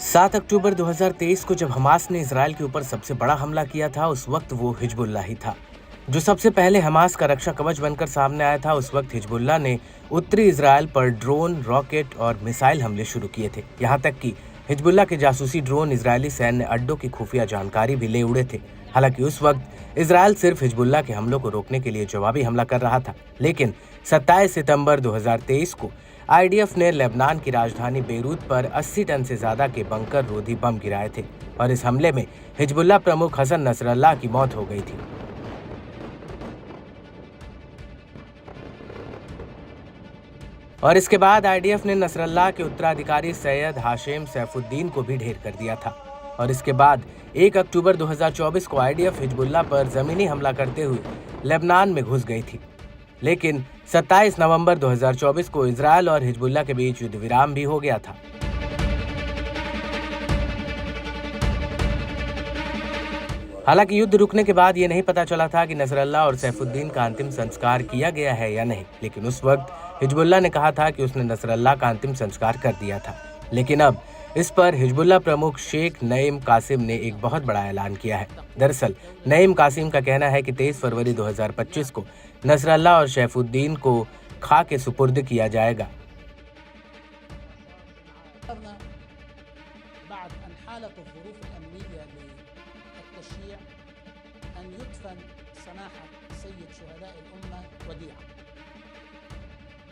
7 अक्टूबर 2023 को जब हमास ने इजराइल के ऊपर सबसे बड़ा हमला किया था, उस वक्त वो हिजबुल्लाह ही था जो सबसे पहले हमास का रक्षा कवच बनकर सामने आया था। उस वक्त हिजबुल्लाह ने उत्तरी इजराइल पर ड्रोन, रॉकेट और मिसाइल हमले शुरू किए थे। यहाँ तक कि हिजबुल्लाह के जासूसी ड्रोन इजरायली सैन्य अड्डों की खुफिया जानकारी भी ले उड़े थे। हालांकि उस वक्त इजराइल सिर्फ हिजबुल्लाह के हमलों को रोकने के लिए जवाबी हमला कर रहा था, लेकिन 27 सितंबर 2023 को आईडीएफ ने लेबनान की राजधानी बेरूत पर 80 टन से ज्यादा के बंकर रोधी बम गिराए थे और इस हमले में हिजबुल्लाह प्रमुख हसन नसरल्लाह की मौत हो गई थी। और इसके बाद आईडीएफ ने नसरल्लाह के उत्तराधिकारी सैयद हाशेम सैफुद्दीन को भी ढेर कर दिया था। और इसके बाद 1 अक्टूबर 2024 को आईडीएफ हिजबुल्लाह पर जमीनी हमला करते हुए लेबनान में घुस गई थी, लेकिन 27 नवंबर 2024 को इजरायल और हिजबुल्लाह के बीच युद्ध विराम भी हो गया था। हालांकि युद्ध रुकने के बाद ये नहीं पता चला था कि नसरल्लाह और सैफुद्दीन का अंतिम संस्कार किया गया है या नहीं, लेकिन उस वक्त हिजबुल्लाह ने कहा था कि उसने नसरल्लाह का अंतिम संस्कार कर दिया था। लेकिन अब इस पर हिजबुल्लाह प्रमुख शेख नईम कासिम ने एक बहुत बड़ा ऐलान किया है। दरअसल नईम कासिम का कहना है कि 23 फरवरी 2025 को नसरल्लाह और सैफुद्दीन को खा के सुपुर्द किया जाएगा।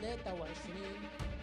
23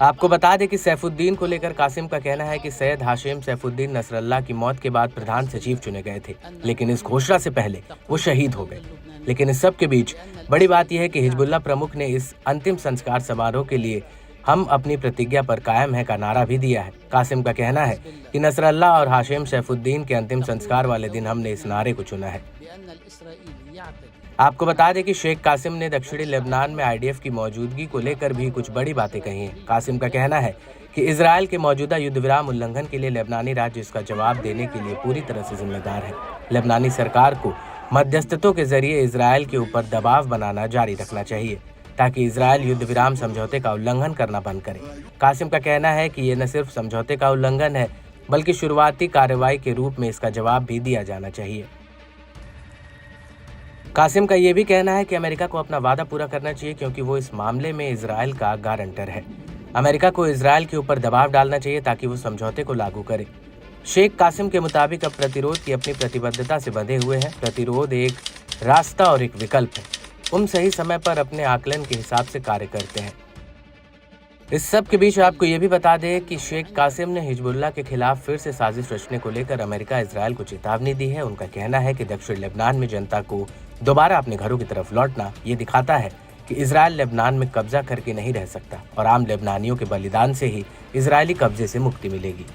आपको बता दें कि सैफुद्दीन को लेकर कासिम का कहना है कि सैयद हाशिम सैफुद्दीन नसरल्लाह की मौत के बाद प्रधान सचिव चुने गए थे, लेकिन इस घोषणा से पहले वो शहीद हो गए। लेकिन इस सब के बीच बड़ी बात यह है कि हिजबुल्लाह प्रमुख ने इस अंतिम संस्कार समारोह के लिए हम अपनी प्रतिज्ञा पर कायम है का नारा भी दिया है। कासिम का कहना है कि नसरल्लाह और हाशिम सैफुद्दीन के अंतिम संस्कार वाले दिन हमने इस नारे को चुना है। आपको बता दें कि शेख कासिम ने दक्षिणी लेबनान में आईडीएफ की मौजूदगी को लेकर भी कुछ बड़ी बातें कही हैं। कासिम का कहना है कि इजराइल के मौजूदा युद्ध विराम उल्लंघन के लिए लेबनानी राज्य इसका जवाब देने के लिए पूरी तरह से जिम्मेदार है। लेबनानी सरकार को मध्यस्थतों के जरिए इजराइल के ऊपर दबाव बनाना जारी रखना चाहिए ताकि इजराइल युद्ध विराम समझौते का उल्लंघन करना बंद करे। कासिम का कहना है कि ये न सिर्फ समझौते का उल्लंघन है, बल्कि शुरुआती कार्रवाई के रूप में इसका जवाब भी दिया जाना चाहिए। कासिम का ये भी कहना है कि अमेरिका को अपना वादा पूरा करना चाहिए, क्योंकि वो इस मामले में इजराइल का गारंटर है। अमेरिका को इजराइल के ऊपर दबाव डालना चाहिए ताकि वो समझौते को लागू करे। शेख कासिम के मुताबिक अब प्रतिरोध की अपनी प्रतिबद्धता से बंधे हुए हैं। प्रतिरोध एक रास्ता और एक विकल्प है। हम सही समय पर अपने आकलन के हिसाब से कार्य करते हैं। इस सब के बीच आपको ये भी बता दें कि शेख कासिम ने हिजबुल्लाह के खिलाफ फिर से साजिश रचने को लेकर अमेरिका इजराइल को चेतावनी दी है। उनका कहना है कि दक्षिण लेबनान में जनता को दोबारा अपने घरों की तरफ लौटना ये दिखाता है कि इजराइल लेबनान में कब्जा करके नहीं रह सकता और आम लेबनानियों के बलिदान से ही इजरायली कब्जे से मुक्ति मिलेगी।